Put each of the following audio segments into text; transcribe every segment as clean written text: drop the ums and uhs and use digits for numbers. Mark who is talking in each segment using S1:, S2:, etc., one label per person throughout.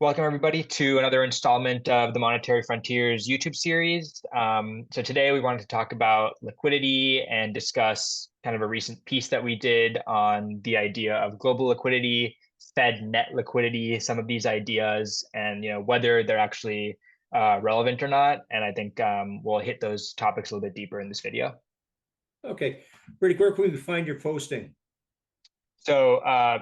S1: Welcome, everybody, to another installment of the Monetary Frontiers YouTube series. So today we wanted to talk about liquidity and discuss kind of a recent piece that we did on the idea of global liquidity, Fed net liquidity, some of these ideas, and whether they're actually relevant or not. And I think we'll hit those topics a little bit deeper in this video.
S2: Okay, Riddick, where can we find your posting?
S1: So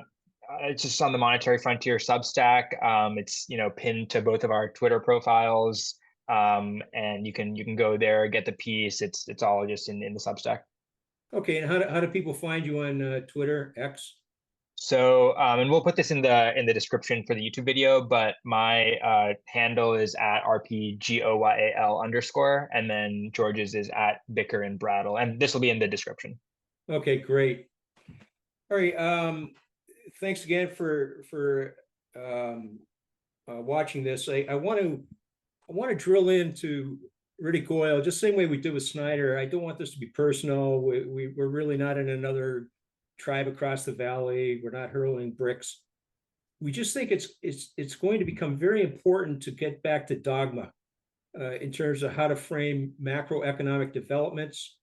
S1: it's just on the Monetary Frontier Substack. It's pinned to both of our Twitter profiles, and you can go there, get the piece. It's all just in the Substack.
S2: Okay, and how do people find you on Twitter, X?
S1: So and we'll put this in the description for the YouTube video, but my handle is at RPGOYAL_, and then George's is at Bicker and Brattle, and this will be in the description.
S2: Okay, great. All right. Thanks again for watching this. I want to drill into Riddick Oil just the same way we did with Snyder. I don't want this to be personal. We're really not in another tribe across the valley. We're not hurling bricks. We just think it's going to become very important to get back to dogma in terms of how to frame macroeconomic developments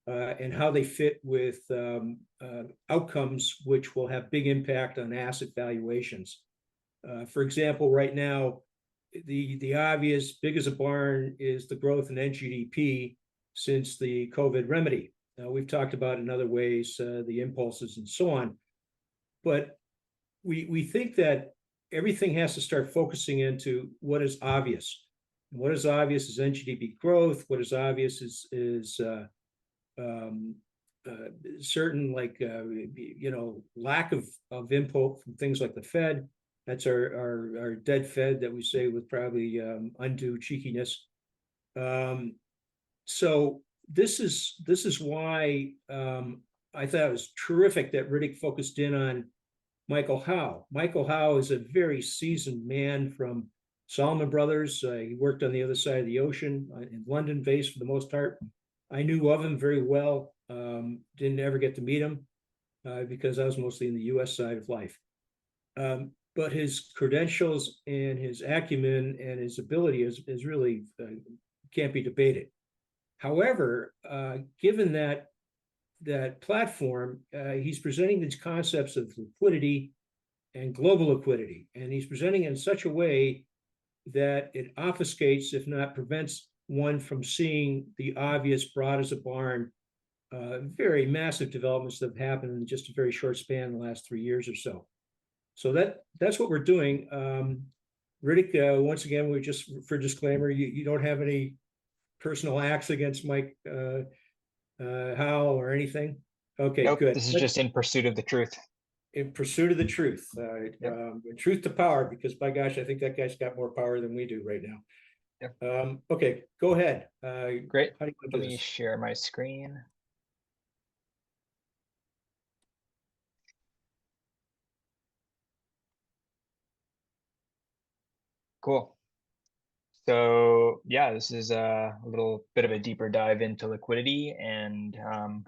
S2: and how they fit with outcomes which will have big impact on asset valuations. For example, right now, the obvious big as a barn is the growth in NGDP since the COVID remedy. We've talked about in other ways the impulses and so on, but we think that everything has to start focusing into what is obvious. What is obvious is NGDP growth. What is obvious is certain lack of input from things like the Fed. That's our dead Fed that we say with probably undue cheekiness. So this is why I thought it was terrific that Riddick focused in on Michael Howell. Michael Howell is a very seasoned man from Salomon Brothers. He worked on the other side of the ocean in London based for the most part. I knew of him very well. Didn't ever get to meet him because I was mostly in the U.S. side of life. But his credentials and his acumen and his ability is really can't be debated. However, given that platform, he's presenting these concepts of liquidity and global liquidity, and he's presenting it in such a way that it obfuscates, if not prevents, one from seeing the obvious broad as a barn, very massive developments that have happened in just a very short span in the last 3 years or so. So that's what we're doing. Riddick, once again, we just, for disclaimer, you don't have any personal acts against Mike Howell or anything? Okay,
S1: Nope,
S2: good.
S1: this is just in pursuit of the truth.
S2: In pursuit of the truth.
S1: Yep.
S2: Truth to power, because by gosh, I think that guy's got more power than we do right now.
S1: Yep.
S2: Okay, go ahead.
S1: Great.
S2: How do you
S1: Let me share my screen. Cool. So yeah, this is a little bit of a deeper dive into liquidity and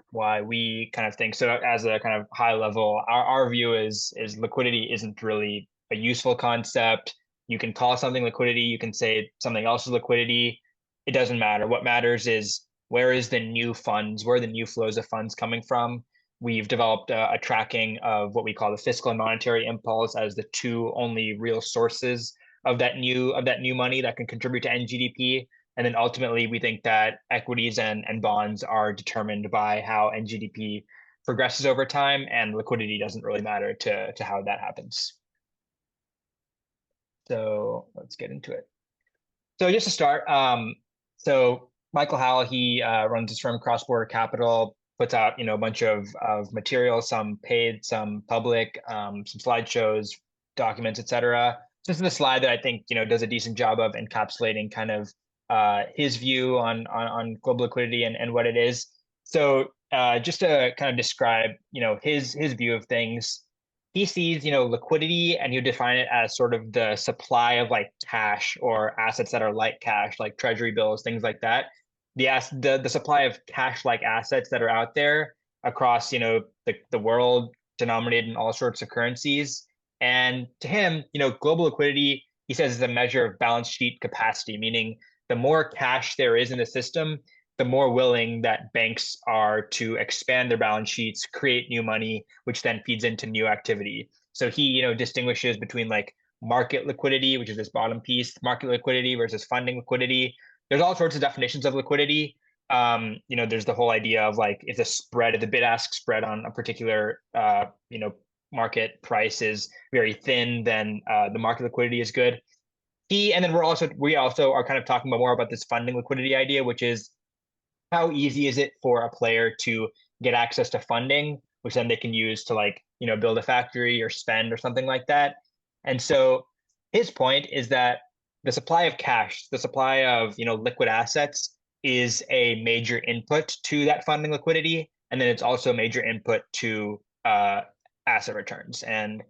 S1: why we kind of think so. As a kind of high level, our view is liquidity isn't really a useful concept. You can call something liquidity, you can say something else is liquidity. It doesn't matter. What matters is where are the new flows of funds coming from. We've developed a tracking of what we call the fiscal and monetary impulse as the two only real sources of that new money that can contribute to NGDP. And then ultimately, we think that equities and bonds are determined by how NGDP progresses over time, and liquidity doesn't really matter to how that happens. So let's get into it. So just to start, so Michael Howell, he runs his firm Cross Border Capital, puts out a bunch of material, some paid, some public, some slideshows, documents, etc. This is the slide that I think does a decent job of encapsulating kind of his view on global liquidity and what it is. So just to kind of describe his view of things, he sees liquidity, and you define it as sort of the supply of like cash or assets that are like cash, like treasury bills, things like that. The supply of cash like assets that are out there across the world, denominated in all sorts of currencies. And to him, global liquidity he says is a measure of balance sheet capacity, meaning the more cash there is in the system, the more willing that banks are to expand their balance sheets, create new money, which then feeds into new activity. So he, distinguishes between like market liquidity, which is this bottom piece, market liquidity versus funding liquidity. There's all sorts of definitions of liquidity. There's the whole idea of like if the spread, if the bid-ask spread on a particular, market price is very thin, then the market liquidity is good. And then we also are kind of talking more about this funding liquidity idea, which is how easy is it for a player to get access to funding, which then they can use to like, build a factory or spend or something like that. And so his point is that the supply of cash, the supply of, liquid assets is a major input to that funding liquidity. And then it's also a major input to asset returns. And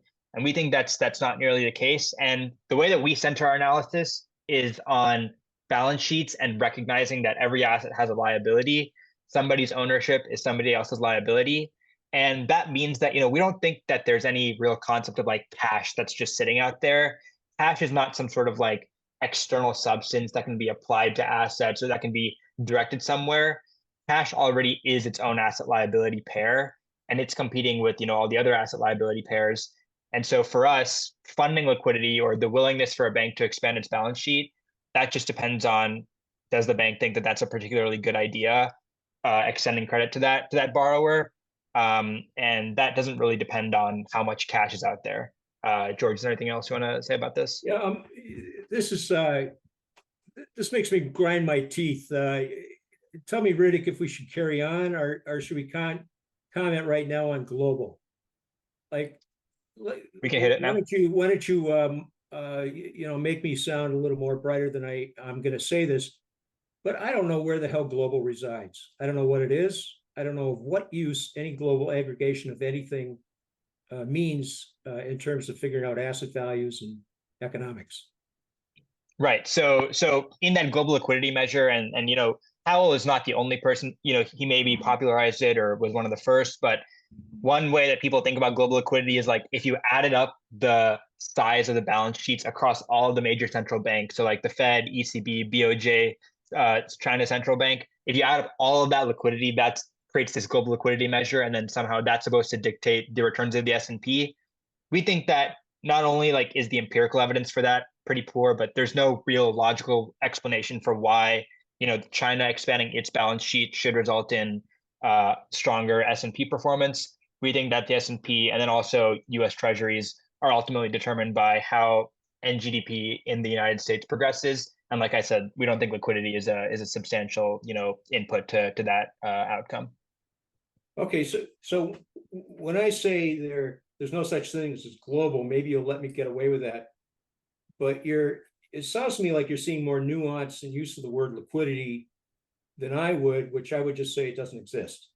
S1: we think that's not nearly the case. And the way that we center our analysis is on balance sheets and recognizing that every asset has a liability. Somebody's ownership is somebody else's liability. And that means that, we don't think that there's any real concept of like cash that's just sitting out there. Cash is not some sort of like external substance that can be applied to assets or that can be directed somewhere. Cash already is its own asset liability pair, and it's competing with, all the other asset liability pairs. And so for us, funding liquidity or the willingness for a bank to expand its balance sheet, that just depends on, does the bank think that that's a particularly good idea, extending credit to that borrower, and that doesn't really depend on how much cash is out there. George, is there anything else you want to say about this?
S2: Yeah, this is this makes me grind my teeth. Tell me, Riddick, if we should carry on, or should we comment right now on global? Like,
S1: We can hit it now.
S2: why don't you make me sound a little more brighter than I'm going to say this, but I don't know where the hell global resides. I don't know what it is. I don't know of what use any global aggregation of anything means in terms of figuring out asset values and economics.
S1: Right. So in that global liquidity measure, and Howell is not the only person, he maybe popularized it or was one of the first, but one way that people think about global liquidity is like if you added up the size of the balance sheets across all of the major central banks, so like the Fed, ECB, BOJ, China Central Bank, if you add up all of that liquidity, that creates this global liquidity measure, and then somehow that's supposed to dictate the returns of the S&P. We think that not only like is the empirical evidence for that pretty poor, but there's no real logical explanation for why China expanding its balance sheet should result in stronger S&P performance. We think that the S&P and then also U.S. Treasuries are ultimately determined by how NGDP in the United States progresses. And like I said, we don't think liquidity is a substantial input to that outcome.
S2: Okay, so when I say there's no such thing as global, maybe you'll let me get away with that. But it sounds to me like you're seeing more nuance and use of the word liquidity than I would, which I would just say it doesn't exist.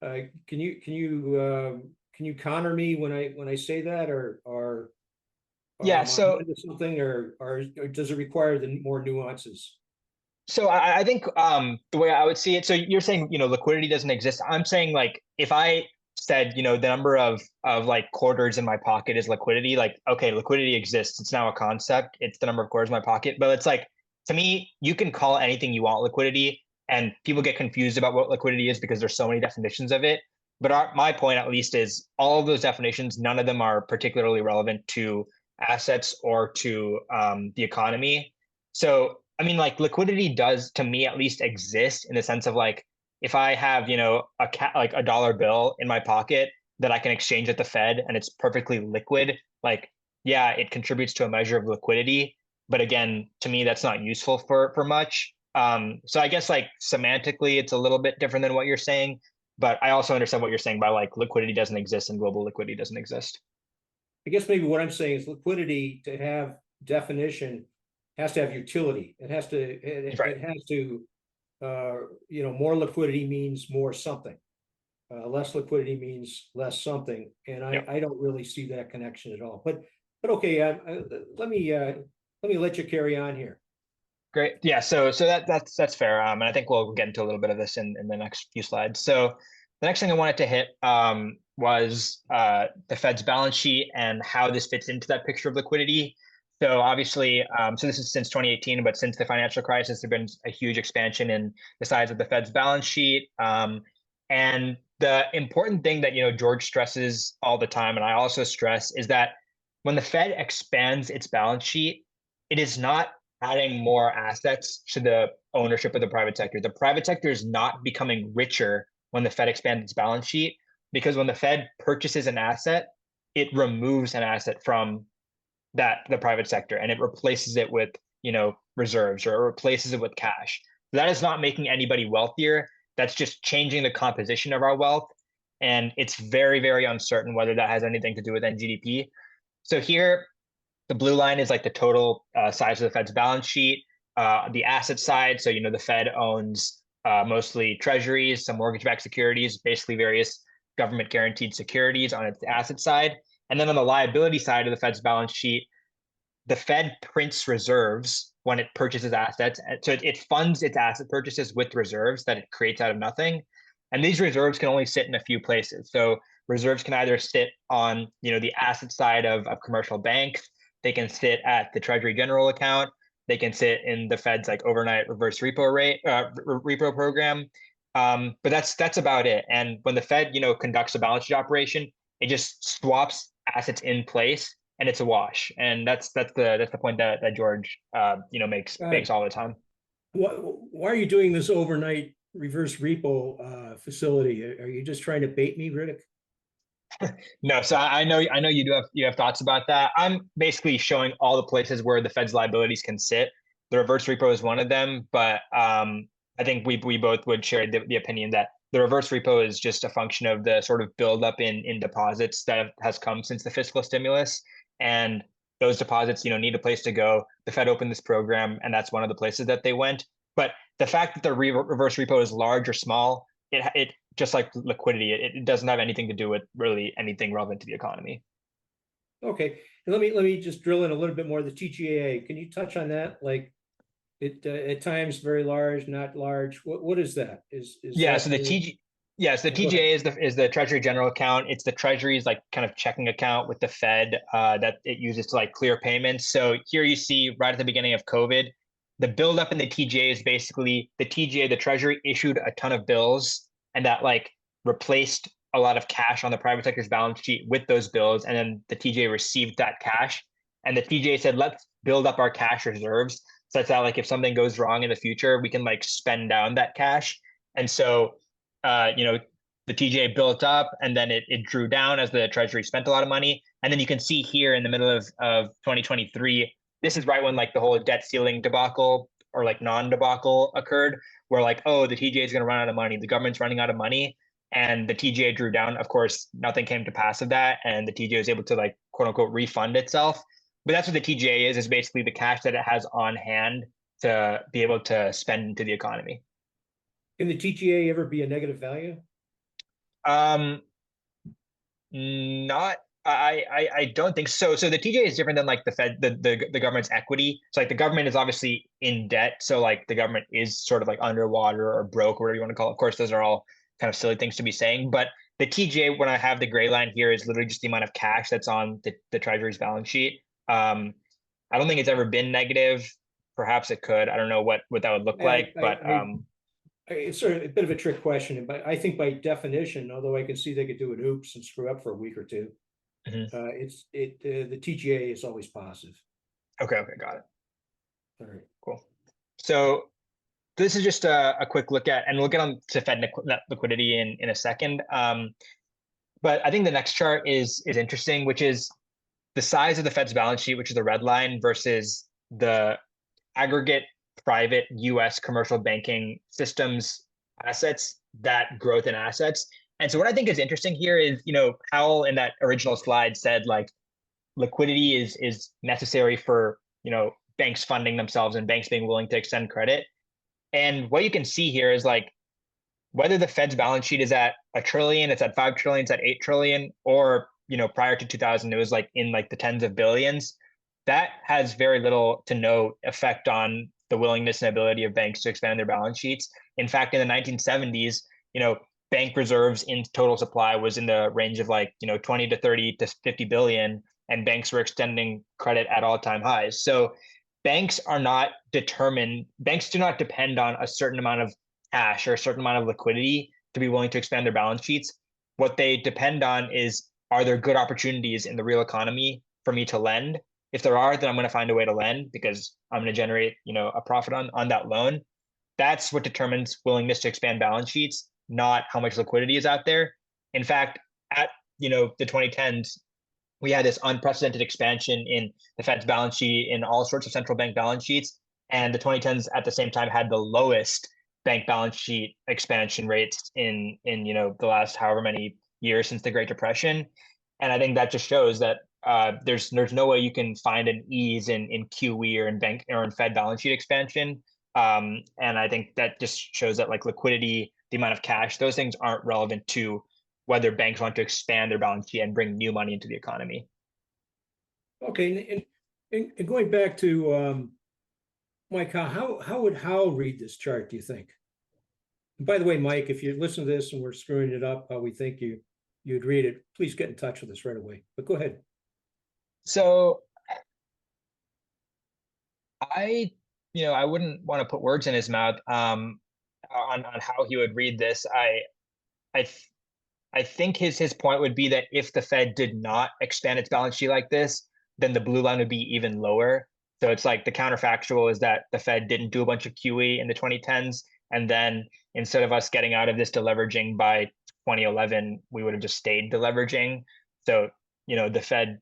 S2: Can you counter me when I say that, or
S1: Yeah.
S2: am I
S1: So
S2: into something, or does it require the more nuances?
S1: So I think the way I would see it, so you're saying, liquidity doesn't exist. I'm saying like if I said, the number of like quarters in my pocket is liquidity, like, okay, liquidity exists. It's now a concept. It's the number of quarters in my pocket. But it's like, to me, you can call anything you want liquidity, and people get confused about what liquidity is because there's so many definitions of it. But my point, at least, is all of those definitions, none of them are particularly relevant to assets or to the economy. So I mean, like liquidity does, to me at least, exist in the sense of like if I have, like a dollar bill in my pocket that I can exchange at the Fed and it's perfectly liquid, like yeah, it contributes to a measure of liquidity. But again, to me, that's not useful for much. So I guess like semantically, it's a little bit different than what you're saying. But I also understand what you're saying by like liquidity doesn't exist and global liquidity doesn't exist.
S2: I guess maybe what I'm saying is liquidity, to have definition, has to have utility. It has to,
S1: Right.
S2: it has to, more liquidity means more something. Less liquidity means less something, and
S1: Yep.
S2: I don't really see that connection at all. But okay, let me let you carry on here.
S1: Great. Yeah. So that's fair. And I think we'll get into a little bit of this in the next few slides. So the next thing I wanted to hit was the Fed's balance sheet and how this fits into that picture of liquidity. So obviously, so this is since 2018, but since the financial crisis, there's been a huge expansion in the size of the Fed's balance sheet. And the important thing that George stresses all the time, and I also stress, is that when the Fed expands its balance sheet, it is not adding more assets to the ownership of the private sector. The private sector is not becoming richer when the Fed expands its balance sheet, because when the Fed purchases an asset, it removes an asset from the private sector and it replaces it with reserves, or it replaces it with cash. That is not making anybody wealthier. That's just changing the composition of our wealth, and it's very, very uncertain whether that has anything to do with GDP. So here, the blue line is like the total size of the Fed's balance sheet. The asset side, so the Fed owns mostly treasuries, some mortgage-backed securities, basically various government guaranteed securities on its asset side. And then on the liability side of the Fed's balance sheet, the Fed prints reserves when it purchases assets. So it funds its asset purchases with reserves that it creates out of nothing. And these reserves can only sit in a few places. So reserves can either sit on the asset side of commercial banks. They can sit at the Treasury general account. They can sit in the Fed's like overnight reverse repo program. But that's about it. And when the Fed conducts a balance sheet operation, it just swaps assets in place, and it's a wash. And that's the point that George makes all the time.
S2: Why are you doing this overnight reverse repo facility? Are you just trying to bait me, Riddick?
S1: No, so I know you have thoughts about that. I'm basically showing all the places where the Fed's liabilities can sit. The reverse repo is one of them, but I think we both would share the opinion that the reverse repo is just a function of the sort of buildup in deposits that has come since the fiscal stimulus, and those deposits need a place to go. The Fed opened this program, and that's one of the places that they went. But the fact that the reverse repo is large or small, it just like liquidity, it doesn't have anything to do with really anything relevant to the economy.
S2: Okay, and let me just drill in a little bit more. The TGA, can you touch on that? Like it at times very large, not large. What is that? Is
S1: Yeah,
S2: that
S1: so the
S2: the
S1: TG yeah, so the
S2: go ahead.
S1: TGA is the Treasury General Account. It's the Treasury's like kind of checking account with the Fed that it uses to like clear payments. So here you see right at the beginning of COVID, the buildup in the TGA is basically the TGA, the Treasury issued a ton of bills, and that like replaced a lot of cash on the private sector's balance sheet with those bills, and then the TGA received that cash, and the TGA said, let's build up our cash reserves such that like if something goes wrong in the future, we can like spend down that cash. And so the TGA built up, and then it drew down as the Treasury spent a lot of money. And then you can see here in the middle of 2023, this is right when like the whole debt ceiling debacle or like non-debacle occurred, where like, oh, the TGA is going to run out of money. The government's running out of money. And the TGA drew down. Of course, nothing came to pass of that. And the TGA was able to like, quote unquote, refund itself. But that's what the TGA is basically the cash that it has on hand to be able to spend into the economy.
S2: Can the TGA ever be a negative value?
S1: Um, Not I don't think so. So the TJ is different than like the Fed, the government's equity. So like the government is obviously in debt. So like the government is sort of like underwater or broke, or whatever you want to call it. Of course, those are all kind of silly things to be saying. But the TJ, when I have the gray line here, is literally just the amount of cash that's on the Treasury's balance sheet. I don't think it's ever been negative. Perhaps it could. I don't know what that would look
S2: I,
S1: like,
S2: I,
S1: but
S2: I, it's sort of a bit of a trick question, but I think by definition, although I can see they could do an oops and screw up for a week or two,
S1: mhm.
S2: the TGA is always positive.
S1: Okay, okay, got it.
S2: All right.
S1: Cool. So this is just a quick look at, and we'll get on to Fed net liquidity in a second. But I think the next chart is interesting, which is the size of the Fed's balance sheet, which is the red line, versus the aggregate private U.S. commercial banking systems assets, that growth in assets. And so what I think is interesting here is, Howell in that original slide said like liquidity is necessary for, banks funding themselves and banks being willing to extend credit. And what you can see here is like whether the Fed's balance sheet is at a trillion, it's at 5 trillion, it's at 8 trillion, or prior to 2000, it was like in like the tens of billions. That has very little to no effect on the willingness and ability of banks to expand their balance sheets. In fact, in the 1970s, bank reserves in total supply was in the range of like 20 to 30 to 50 billion. and banks were extending credit at all-time highs. So banks are not determined, banks do not depend on a certain amount of cash or a certain amount of liquidity to be willing to expand their balance sheets. What they depend on is, are there good opportunities in the real economy for me to lend? If there are, then I'm going to find a way to lend because I'm going to generate, a profit on that loan. That's what determines willingness to expand balance sheets, not how much liquidity is out there. In fact, at the 2010s, we had this unprecedented expansion in the Fed's balance sheet, in all sorts of central bank balance sheets, and the 2010s at the same time had the lowest bank balance sheet expansion rates in the last however many years since the Great Depression. And I think that just shows that there's no way you can find an ease in QE or in bank or in Fed balance sheet expansion. And I think that just shows that like liquidity, the amount of cash, those things aren't relevant to whether banks want to expand their balance sheet and bring new money into the economy.
S2: Okay, and going back to Mike, how would Howell read this chart, do you think? And by the way, Mike, if you listen to this and we're screwing it up how we think you'd read it, please get in touch with us right away. But go ahead.
S1: So I wouldn't want to put words in his mouth on how he would read this. I I think his point would be that if the Fed did not expand its balance sheet like this, then the blue line would be even lower. So it's like the counterfactual is that the Fed didn't do a bunch of QE in the 2010s. And then instead of us getting out of this deleveraging by 2011, we would have just stayed deleveraging. So, the Fed,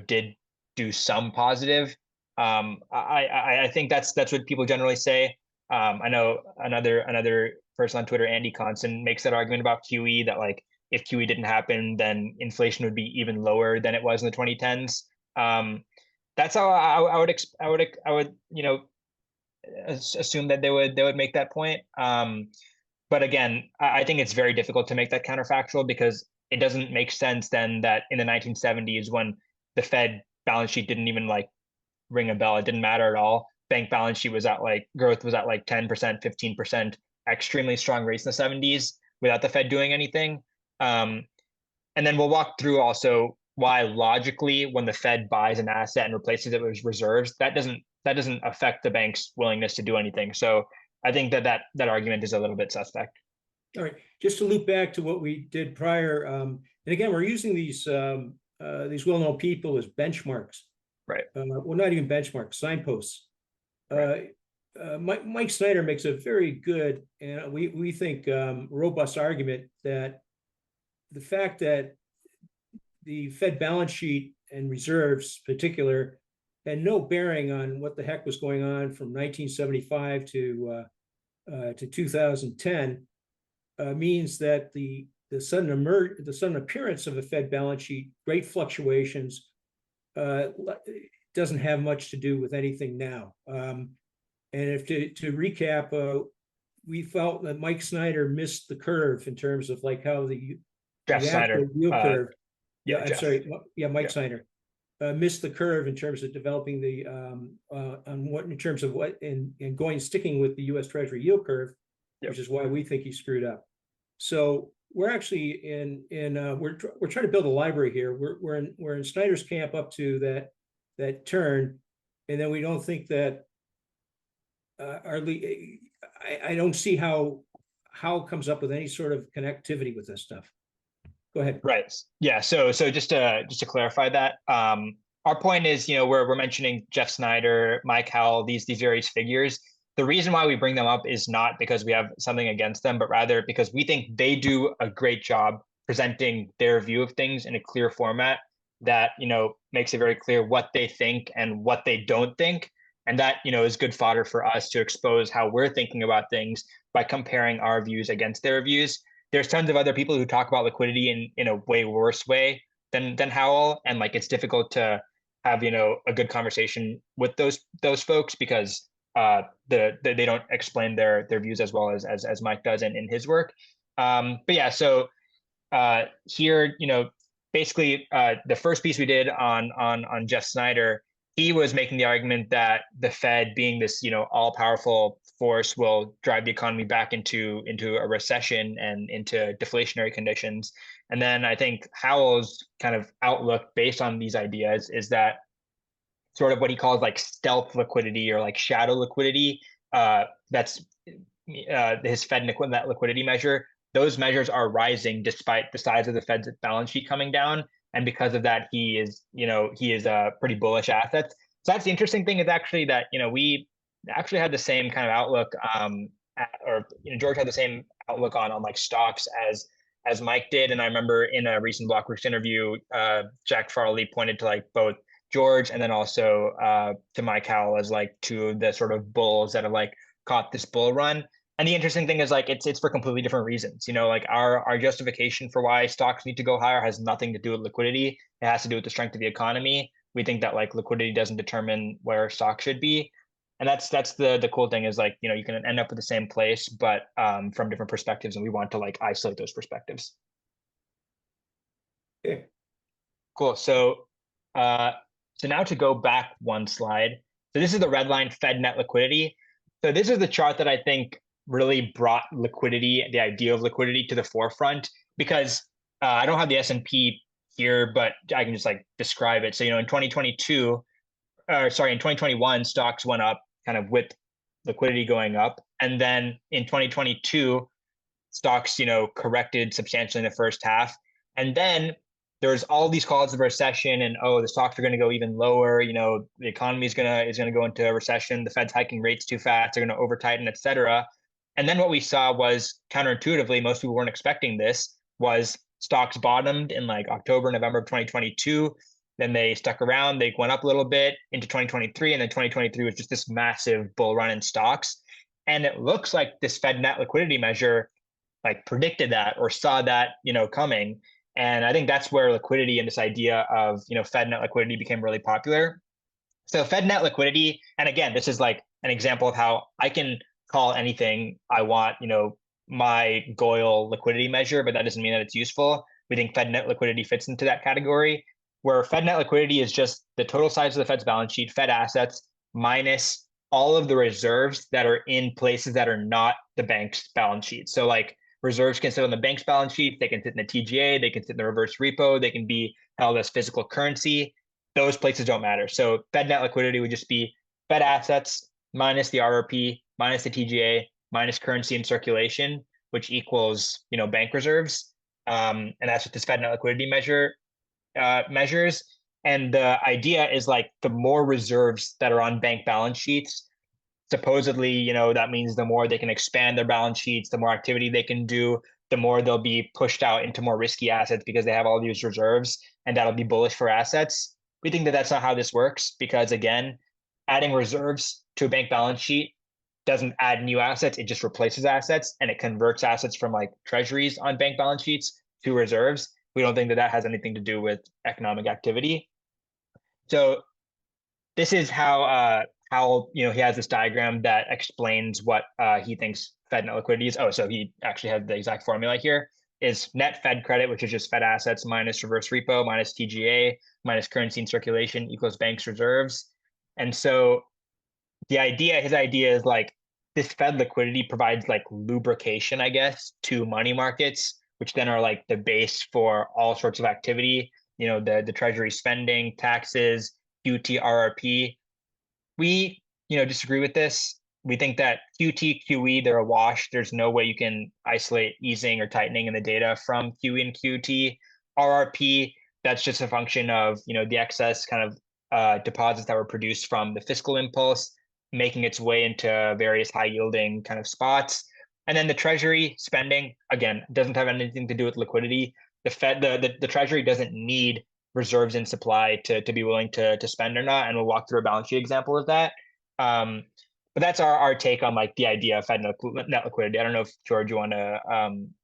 S1: did do some positive. I think that's what people generally say. I know another person on Twitter, Andy Constant, makes that argument about QE that like if QE didn't happen, then inflation would be even lower than it was in the 2010s. That's how I would assume that they would make that point. But again, I think it's very difficult to make that counterfactual because it doesn't make sense then that in the 1970s when the Fed balance sheet didn't even like ring a bell, it didn't matter at all. Bank balance sheet was at like growth was at like 10%, 15%, extremely strong rates in the 70s without the Fed doing anything. Um, and then we'll walk through also why logically when the Fed buys an asset and replaces it with reserves, that doesn't affect the bank's willingness to do anything. So I think that argument is a little bit suspect.
S2: All right, just to loop back to what we did prior, and again, we're using these well-known people as benchmarks.
S1: Right.
S2: Well, not even benchmarks, signposts.
S1: Right.
S2: Mike Snyder makes a very good and we think robust argument that the fact that the Fed balance sheet and reserves, in particular, had no bearing on what the heck was going on from 1975 to 2010 means that the sudden appearance of a Fed balance sheet, great fluctuations, doesn't have much to do with anything now. And if to recap, we felt that Mike Snyder missed the curve in terms of like how the
S1: Snyder.
S2: actual yield curve.
S1: Yeah,
S2: I'm
S1: Jeff.
S2: sorry. Yeah, Mike
S1: Yeah.
S2: Snyder missed the curve in terms of developing the on what in terms of what and sticking with the U.S. Treasury yield curve,
S1: Yep.
S2: which is why we think he screwed up. So we're actually we're trying to build a library here. We're in Snyder's camp up to that turn, and then we don't think that I don't see how comes up with any sort of connectivity with this stuff. Go ahead.
S1: Right. Yeah. So just to clarify that, our point is, we're mentioning Jeff Snyder, Mike Howell, these various figures. The reason why we bring them up is not because we have something against them, but rather because we think they do a great job presenting their view of things in a clear format that, makes it very clear what they think and what they don't think. And that, is good fodder for us to expose how we're thinking about things by comparing our views against their views. There's tons of other people who talk about liquidity in a way worse way than Howell. And like, it's difficult to have, a good conversation with those folks because they don't explain their views as well as Mike does in his work. But yeah, so here, basically the first piece we did on Jeff Snyder, he was making the argument that the Fed being this, all powerful force will drive the economy back into a recession and into deflationary conditions. And then I think Howell's kind of outlook based on these ideas is that sort of what he calls like stealth liquidity or like shadow liquidity. That's his Fed net liquidity measure. Those measures are rising despite the size of the Fed's balance sheet coming down, and because of that, he is pretty bullish assets. So that's the interesting thing is actually that we actually had the same kind of outlook, or George had the same outlook on like stocks as Mike did, and I remember in a recent Blockworks interview, Jack Farley pointed to like both George and then also to Mike Howell as like two of the sort of bulls that have like caught this bull run. And the interesting thing is like it's for completely different reasons. Like our justification for why stocks need to go higher has nothing to do with liquidity. It has to do with the strength of the economy. We think that like liquidity doesn't determine where stocks should be. And that's the cool thing is like, you can end up at the same place, but from different perspectives, and we want to like isolate those perspectives.
S2: Okay.
S1: Cool. So now to go back one slide. So this is the red line Fed net liquidity. So this is the chart that I think really brought liquidity, the idea of liquidity to the forefront, because I don't have the S&P here, but I can just like describe it. So, in 2022, in 2021, stocks went up kind of with liquidity going up. And then in 2022, stocks, corrected substantially in the first half. And then there's all these calls of recession and the stocks are going to go even lower. The economy is going to go into a recession. The Fed's hiking rates too fast. They're going to over tighten, et cetera. And then what we saw was counterintuitively, most people weren't expecting this, was stocks bottomed in like October, November of 2022. Then they stuck around. They went up a little bit into 2023. And then 2023 was just this massive bull run in stocks. And it looks like this Fed net liquidity measure like predicted that or saw that, coming. And I think that's where liquidity and this idea of, Fed net liquidity became really popular. So Fed net liquidity, and again, this is like an example of how I can call anything I want, my Goyle liquidity measure, but that doesn't mean that it's useful. We think Fed net liquidity fits into that category, where Fed net liquidity is just the total size of the Fed's balance sheet, Fed assets, minus all of the reserves that are in places that are not the bank's balance sheet. So like reserves can sit on the bank's balance sheet, they can sit in the TGA, they can sit in the reverse repo, they can be held as physical currency. Those places don't matter. So Fed net liquidity would just be Fed assets minus the RRP, minus the TGA, minus currency in circulation, which equals, bank reserves. And that's what this Fed net liquidity measure measures. And the idea is like the more reserves that are on bank balance sheets, supposedly, that means the more they can expand their balance sheets, the more activity they can do, the more they'll be pushed out into more risky assets because they have all these reserves, and that'll be bullish for assets. We think that that's not how this works because, again, adding reserves to a bank balance sheet doesn't add new assets. It just replaces assets, and it converts assets from like treasuries on bank balance sheets to reserves. We don't think that that has anything to do with economic activity. So this is how he has this diagram that explains what he thinks Fed net liquidity is. Oh, so he actually has the exact formula here. Is net Fed credit, which is just Fed assets minus reverse repo minus TGA minus currency in circulation equals banks reserves. And so his idea is like this Fed liquidity provides like lubrication, I guess, to money markets, which then are like the base for all sorts of activity. The Treasury spending, taxes, QT, RRP. We, disagree with this. We think that QT, QE, they're a wash. There's no way you can isolate easing or tightening in the data from QE and QT. RRP, that's just a function of, the excess kind of deposits that were produced from the fiscal impulse, making its way into various high yielding kind of spots. And then the Treasury spending, again, doesn't have anything to do with liquidity. The Treasury doesn't need reserves in supply to be willing to spend or not. And we'll walk through a balance sheet example of that. But that's our take on like the idea of Fed net liquidity. I don't know if George, you want to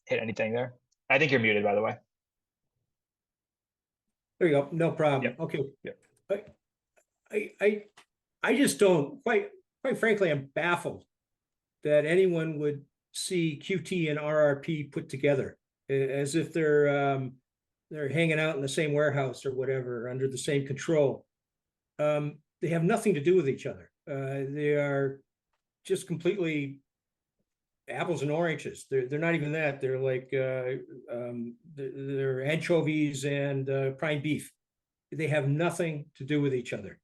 S1: hit anything there. I think you're muted, by the way.
S2: There you go. No problem.
S1: Yep.
S2: Okay.
S1: Yep.
S2: I just don't quite frankly, I'm baffled that anyone would see QT and RRP put together as if they're hanging out in the same warehouse or whatever under the same control. They have nothing to do with each other. They are just completely apples and oranges. They're not even that. They're like they're anchovies and prime beef. They have nothing to do with each other.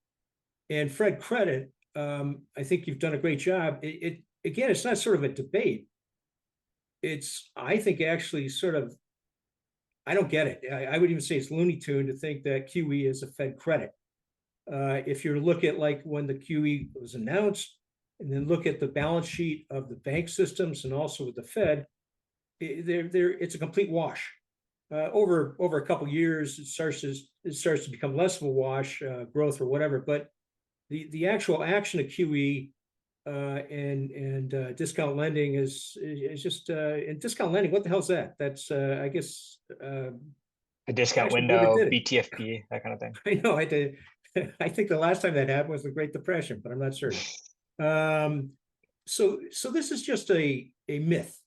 S2: And Fred Credit, I think you've done a great job. It again, it's not sort of a debate. It's, I think, actually sort of, I don't get it. I would even say it's Looney Tune to think that QE is a Fed credit. If you look at like when the QE was announced, and then look at the balance sheet of the bank systems and also with the Fed, it's a complete wash. Over a couple of years, it starts to become less of a wash, growth or whatever. But the actual action of QE and discount lending is just and discount lending. What the hell's that? That's I guess
S1: The discount
S2: actually whoever
S1: window,
S2: did it.
S1: BTFP, that kind of thing.
S2: I know I did. I think the last time that happened was the Great Depression, but I'm not certain. So this is just a myth.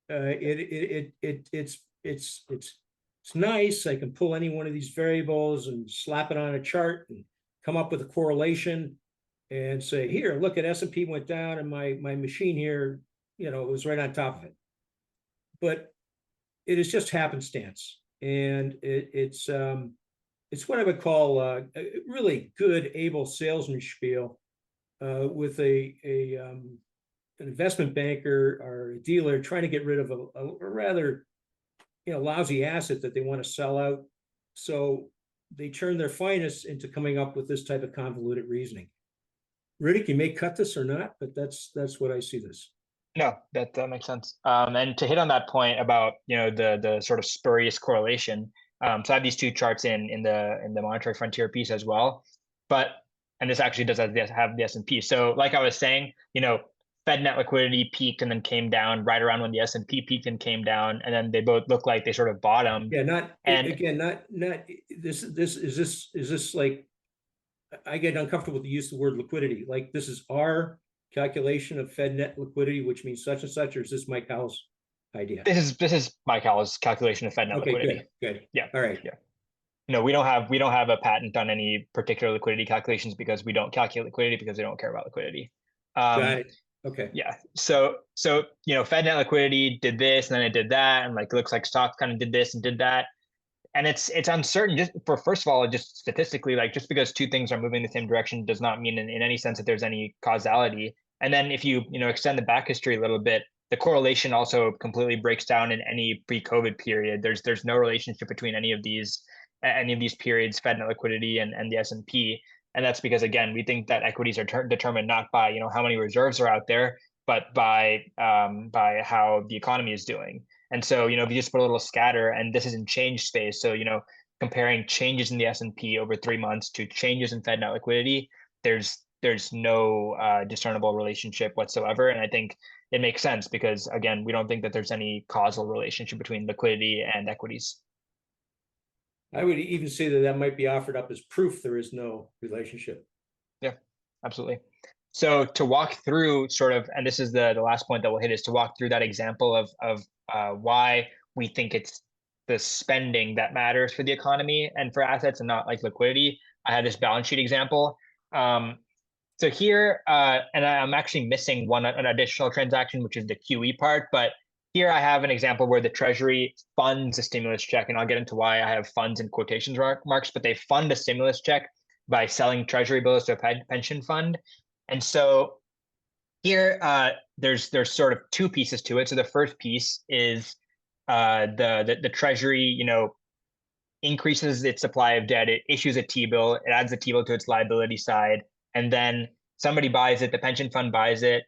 S2: It's nice. I can pull any one of these variables and slap it on a chart and come up with a correlation and say, here, look at S&P went down and my machine here, it was right on top of it. But it is just happenstance. And it's what I would call a really good, able salesman spiel with an investment banker or a dealer trying to get rid of a rather lousy asset that they want to sell out. So they turn their finest into coming up with this type of convoluted reasoning. Riddick, you may cut this or not, but that's what I see this.
S1: No, that makes sense. And to hit on that point about the sort of spurious correlation, so I have these two charts in the monetary frontier piece as well, and this actually does have the S&P. So like I was saying, Fed net liquidity peaked and then came down right around when the S&P peaked and came down, and then they both look like they sort of bottomed.
S2: Yeah, not
S1: And
S2: again, not this. Is this like, I get uncomfortable with the use of the word liquidity. Like this is our calculation of Fed net liquidity, which means such and such, or is this Mike Howell's idea?
S1: this is Mike Howell's calculation of Fed net
S2: Okay,
S1: liquidity.
S2: good.
S1: Yeah.
S2: All right.
S1: Yeah. We don't have a patent on any particular liquidity calculations because we don't calculate liquidity because we don't care about liquidity.
S2: Got it. Okay.
S1: Yeah. So Fed net liquidity did this and then it did that, and like it looks like stocks kind of did this and did that. And it's uncertain just for, first of all, just statistically, like just because two things are moving in the same direction does not mean in any sense that there's any causality. And then if you extend the back history a little bit, the correlation also completely breaks down in any pre-COVID period. There's no relationship between any of these periods, Fed net liquidity and the S&P. And that's because, again, we think that equities are determined not by how many reserves are out there, but by how the economy is doing. And so, if you just put a little scatter, and this is in change space, so comparing changes in the S&P over 3 months to changes in Fed net liquidity, there's no discernible relationship whatsoever. And I think it makes sense because, again, we don't think that there's any causal relationship between liquidity and equities.
S2: I would even say that might be offered up as proof there is no relationship.
S1: Yeah, absolutely. So to walk through sort of, and this is the last point that we'll hit, is to walk through that example of why we think it's the spending that matters for the economy and for assets and not like liquidity. I had this balance sheet example. So here, and I'm actually missing an additional transaction, which is the QE part, but here I have an example where the Treasury funds a stimulus check, and I'll get into why I have funds in quotations marks, but they fund a stimulus check by selling Treasury bills to a pension fund. And so here, there's sort of two pieces to it. So the first piece is the Treasury, increases its supply of debt. It issues a T-bill. It adds the T-bill to its liability side, and then somebody buys it. The pension fund buys it.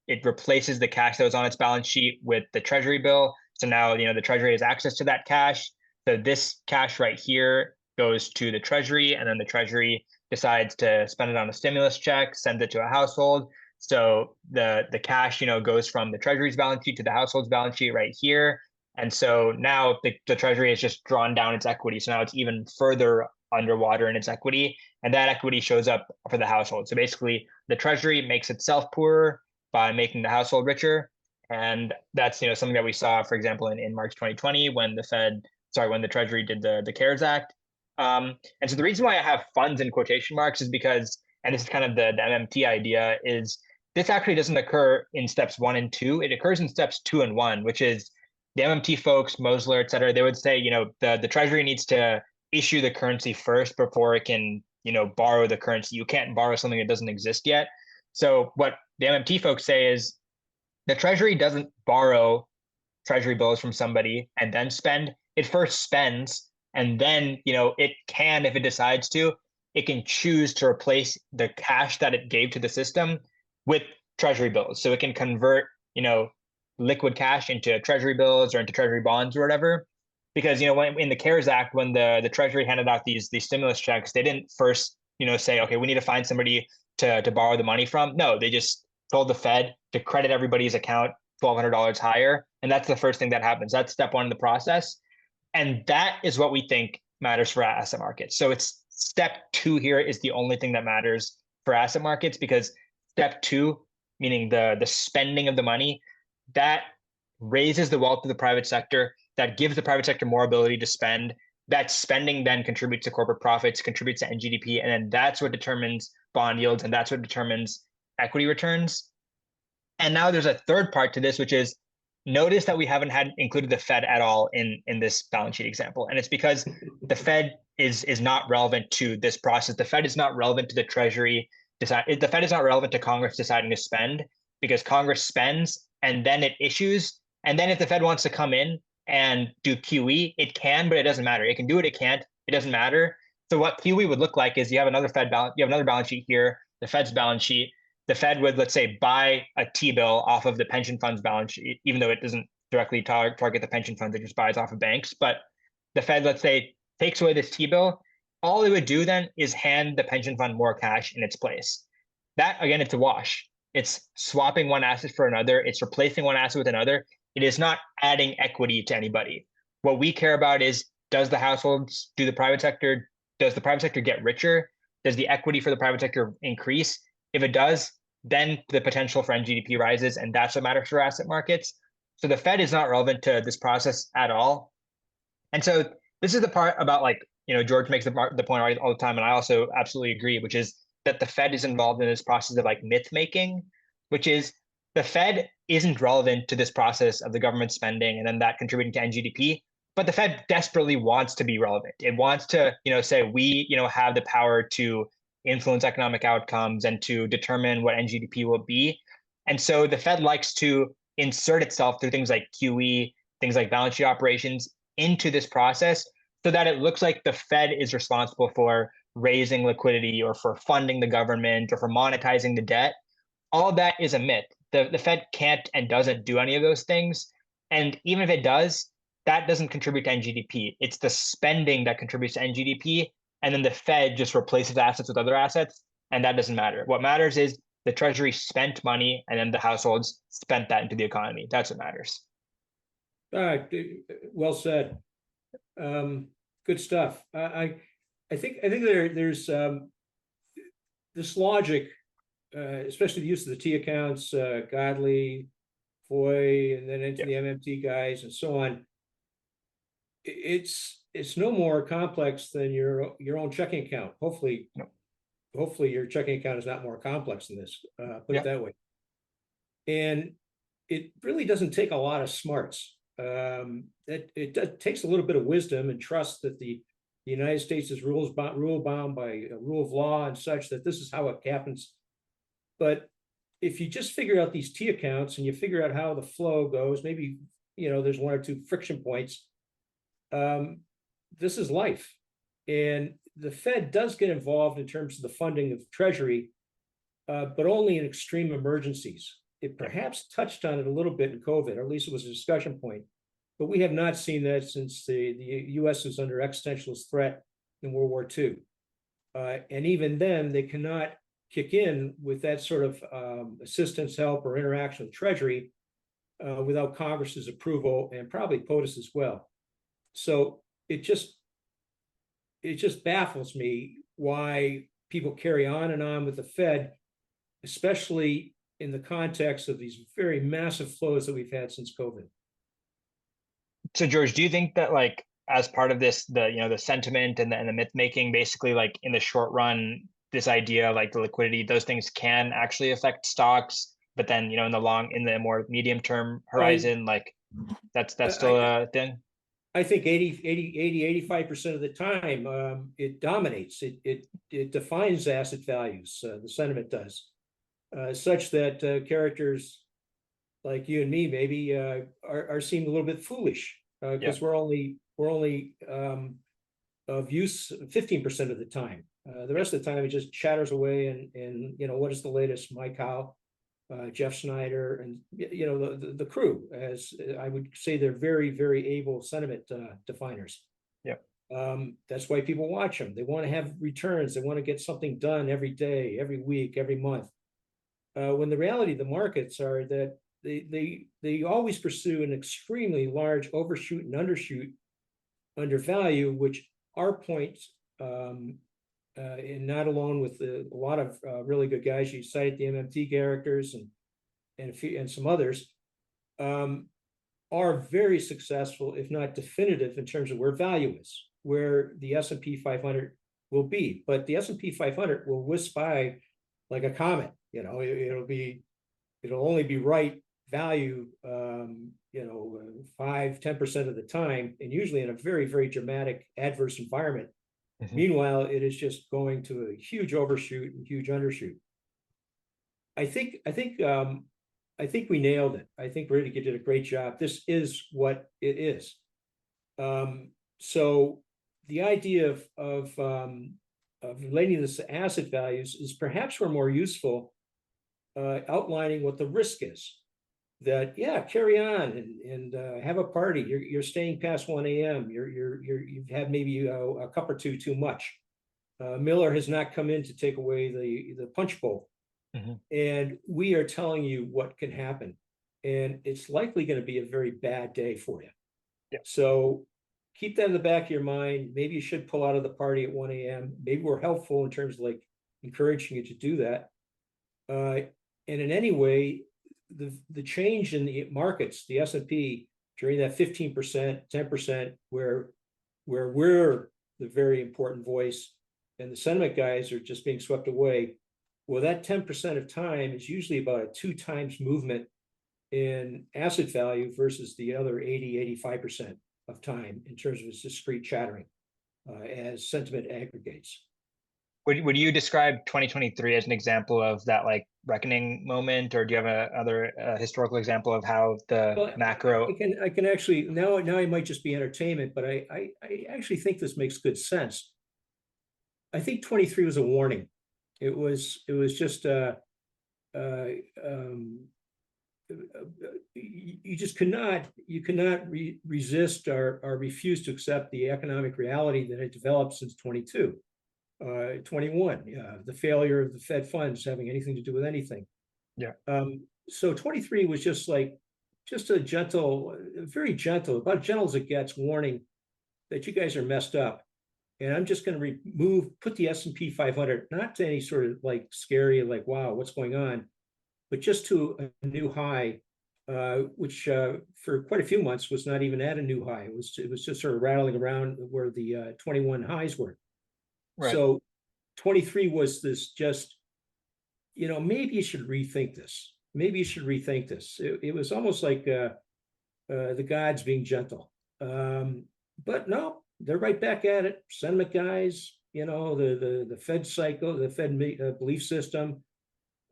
S1: It replaces the cash that was on its balance sheet with the Treasury bill. So now, the Treasury has access to that cash. So this cash right here goes to the Treasury, and then the Treasury decides to spend it on a stimulus check, sends it to a household. So the cash, goes from the Treasury's balance sheet to the household's balance sheet right here. And so now the Treasury has just drawn down its equity. So now it's even further underwater in its equity, and that equity shows up for the household. So basically, the Treasury makes itself poorer by making the household richer. And that's something that we saw, for example, in March 2020 when when the Treasury did the CARES Act. And so the reason why I have funds in quotation marks is because, and this is kind of the MMT idea, is this actually doesn't occur in steps 1 and 2. It occurs in steps 2 and 1, which is the MMT folks, Mosler, et cetera. They would say, the Treasury needs to issue the currency first before it can, borrow the currency. You can't borrow something that doesn't exist yet. So what the MMT folks say is the Treasury doesn't borrow Treasury bills from somebody and then spend. It first spends, and then, it can, if it decides to, it can choose to replace the cash that it gave to the system with Treasury bills. So it can convert, liquid cash into Treasury bills or into Treasury bonds or whatever. Because, when in the CARES Act, when the Treasury handed out these stimulus checks, they didn't first, say, okay, we need to find somebody to borrow the money from. No, they just told the Fed to credit everybody's account $1,200 higher. And that's the first thing that happens. That's step one in the process. And that is what we think matters for asset markets. So it's step 2 here is the only thing that matters for asset markets, because step 2, meaning the spending of the money, that raises the wealth of the private sector, that gives the private sector more ability to spend. That spending then contributes to corporate profits, contributes to NGDP, and then that's what determines bond yields, and that's what determines equity returns. And now there's a third part to this, which is notice that we haven't had included the Fed at all in this balance sheet example. And it's because the Fed is not relevant to this process. The Fed is not relevant to the Treasury. The Fed is not relevant to Congress deciding to spend, because Congress spends and then it issues. And then if the Fed wants to come in and do QE, it can, but it doesn't matter. It can do it, it can't, it doesn't matter. So what QE would look like is you have another balance sheet here, the Fed's balance sheet. The Fed would, let's say, buy a T-bill off of the pension fund's balance sheet, even though it doesn't directly target the pension funds, it just buys off of banks. But the Fed, let's say, takes away this T-bill. All it would do then is hand the pension fund more cash in its place. That, again, it's a wash. It's swapping one asset for another. It's replacing one asset with another. It is not adding equity to anybody. What we care about is, does the households, does the private sector get richer? Does the equity for the private sector increase? If it does, then the potential for NGDP rises, and that's what matters for asset markets. So the Fed is not relevant to this process at all. And so this is the part about, like, George makes the point all the time, and I also absolutely agree, which is that the Fed is involved in this process of, like, myth making, which is the Fed isn't relevant to this process of the government spending and then that contributing to NGDP. But the Fed desperately wants to be relevant. It wants to, say we, have the power to influence economic outcomes and to determine what NGDP will be. And so the Fed likes to insert itself through things like QE, things like balance sheet operations into this process, so that it looks like the Fed is responsible for raising liquidity or for funding the government or for monetizing the debt. All of that is a myth. The Fed can't and doesn't do any of those things. And even if it does, that doesn't contribute to NGDP. It's the spending that contributes to NGDP. And then the Fed just replaces assets with other assets, and that doesn't matter. What matters is the Treasury spent money, and then the households spent that into the economy. That's what matters.
S2: All right, well said. Good stuff. I think there's this logic, especially the use of the T accounts, Godley, Foy, and then into the MMT guys and so on. It's no more complex than your own checking account. Hopefully, your checking account is not more complex than this. Put it that way. And it really doesn't take a lot of smarts. It takes a little bit of wisdom and trust that the United States is rule bound by a rule of law and such, that this is how it happens. But if you just figure out these T accounts and you figure out how the flow goes, maybe there's 1 or 2 friction points. This is life. And the Fed does get involved in terms of the funding of the Treasury, but only in extreme emergencies. It perhaps touched on it a little bit in COVID, or at least it was a discussion point, but we have not seen that since the US was under existentialist threat in World War II. And even then, they cannot kick in with that sort of assistance, help, or interaction with Treasury without Congress's approval, and probably POTUS as well. So it just baffles me why people carry on and on with the Fed, especially in the context of these very massive flows that we've had since COVID.
S1: So George, do you think that, like, as part of this, the sentiment and the myth making, basically, like, in the short run, this idea, like the liquidity, those things can actually affect stocks, but then, in in the more medium term
S2: I
S1: horizon, like that's still
S2: I
S1: a thing.
S2: I think 85% of the time, it dominates. It defines asset values. The sentiment does, such that characters like you and me maybe are seen a little bit foolish
S1: Yeah.
S2: because we're only of use 15% of the time. The
S1: Yeah.
S2: rest of the time it just chatters away, and what is the latest? Mike Howell, Jeff Snyder, and the crew. As I would say, they're very, very able sentiment definers.
S1: Yeah.
S2: That's why people watch them. They want to have returns. They want to get something done every day, every week, every month. When the reality of the markets are that they always pursue an extremely large overshoot and undershoot undervalue, which our points, and not alone with a lot of really good guys. You cited the MMT characters and some others, are very successful, if not definitive, in terms of where value is, where the S&P 500 will be. But the S&P 500 will whisk by like a comet. It'll only be right value, 5-10% of the time, and usually in a very, very dramatic adverse environment.
S1: Hmm.
S2: Meanwhile, it is just going to a huge overshoot and huge undershoot. I think we nailed it. I think Riddick did a great job. This is what it is. So the idea of relating this to asset values is perhaps we're more useful outlining what the risk is. That, yeah, carry on and have a party. You're staying past 1 a.m. You've had maybe a cup or two too much. Miller has not come in to take away the punch bowl.
S1: Hmm.
S2: And we are telling you what can happen. And it's likely going to be a very bad day for you.
S1: Yeah.
S2: So keep that in the back of your mind. Maybe you should pull out of the party at 1 a.m. Maybe we're helpful in terms of like encouraging you to do that. And in any way, the change in the markets, the S&P during that 15%, 10%, where we're the very important voice and the sentiment guys are just being swept away. Well, that 10% of time is usually about a 2 times movement in asset value versus the other 85% of time in terms of its discrete chattering as sentiment aggregates.
S1: Would you describe 2023 as an example of that like reckoning moment, or do you have another historical example of how the
S2: Well,
S1: macro?
S2: I can actually now I might just be entertainment, but I actually think this makes good sense. I think 23 was a warning. It was just uh, um, you just cannot resist or refuse to accept the economic reality that had developed since 22, 21, the failure of the Fed funds having anything to do with anything.
S1: Yeah.
S2: So 23 was just a gentle, very gentle, about as gentle as it gets, warning that you guys are messed up. And I'm just going to put the S&P 500, not to any sort of like scary, like, wow, what's going on, but just to a new high, which for quite a few months was not even at a new high. It was just sort of rattling around where the 21 highs were.
S1: Right.
S2: So 23 was this just, maybe you should rethink this. Maybe you should rethink this. It was almost like the gods being gentle. But no, they're right back at it. Sentiment guys, the Fed cycle, the Fed belief system,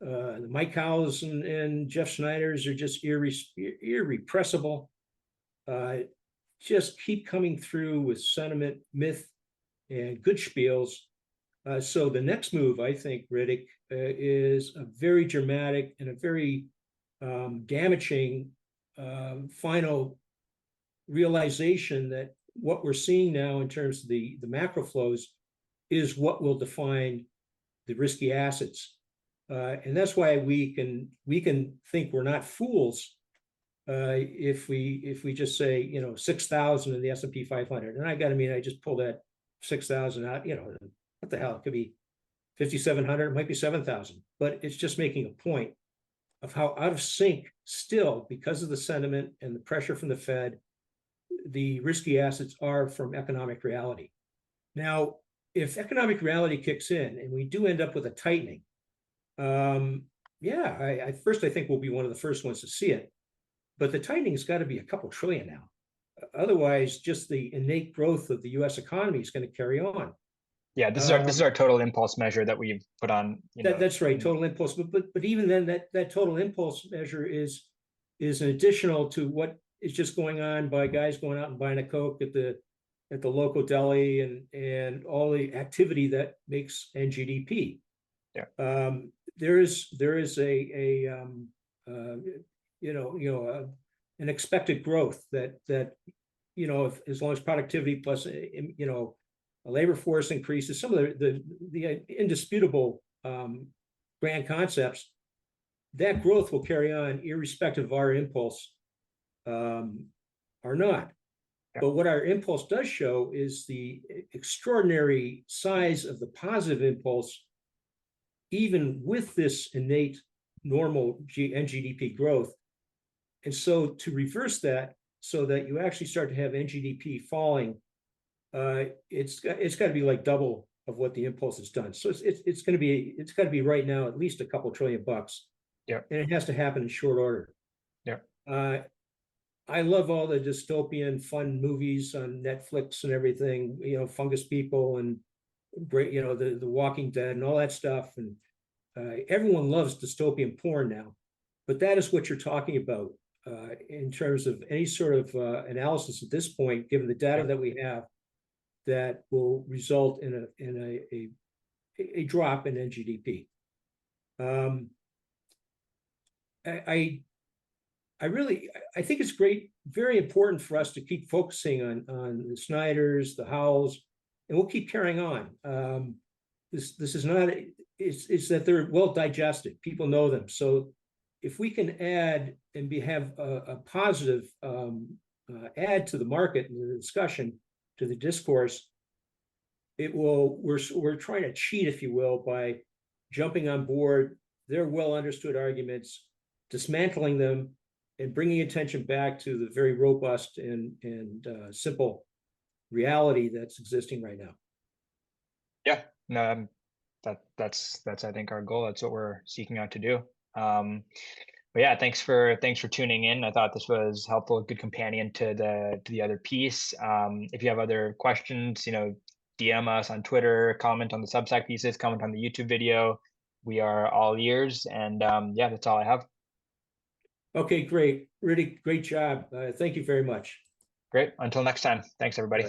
S2: the Mike Howells and Jeff Snyder's are just irrepressible. Just keep coming through with sentiment, myth, and good spiels. So the next move, I think, Riddick, is a very dramatic and a very damaging final realization that what we're seeing now in terms of the macro flows is what will define the risky assets. And that's why we can think we're not fools if we just say 6,000 in the S&P 500. And I just pull that 6,000 out. What the hell? It could be 5,700. It might be 7,000. But it's just making a point of how out of sync still, because of the sentiment and the pressure from the Fed, the risky assets are from economic reality. Now, if economic reality kicks in and we do end up with a tightening, Yeah, I think we'll be one of the first ones to see it, but the tightening's got to be a couple trillion now. Otherwise, just the innate growth of the U.S. economy is going to carry on.
S1: Yeah, this is our total impulse measure that we've put on,
S2: That's right, total impulse. But even then, that total impulse measure is an additional to what is just going on by guys going out and buying a Coke at the local deli and all the activity that makes NGDP.
S1: Yeah.
S2: There is an expected growth that if, as long as productivity plus a labor force increases, some of the indisputable grand concepts, that growth will carry on irrespective of our impulse or not.
S1: Yeah.
S2: But what our impulse does show is the extraordinary size of the positive impulse, even with this innate normal NGDP growth. And so to reverse that, so that you actually start to have NGDP falling, it's got to be like double of what the impulse has done. So it's got to be right now at least a couple $1 trillion.
S1: Yeah.
S2: And it has to happen in short order.
S1: Yeah.
S2: I love all the dystopian fun movies on Netflix and everything, Fungus People and great, the Walking Dead and all that stuff. And everyone loves dystopian porn now, but that is what you're talking about in terms of any sort of analysis at this point, given the data that we have, that will result in a drop in NGDP. I think it's very important for us to keep focusing on the Snyders, the Howells, and we'll keep carrying on. This is not, it's that they're well digested. People know them. So if we can add and have a positive add to the market and the discussion, to the discourse, we're trying to cheat, if you will, by jumping on board their well understood arguments, dismantling them, and bringing attention back to the very robust and simple reality that's existing right now.
S1: Yeah, no, that's I think our goal. That's what we're seeking out to do. But yeah, thanks for tuning in. I thought this was helpful, good companion to the other piece. If you have other questions, DM us on Twitter, comment on the Substack pieces, comment on the YouTube video. We are all ears, and yeah, that's all I have.
S2: Okay, great. Really great job. Thank you very much.
S1: Great. Until next time. Thanks, everybody.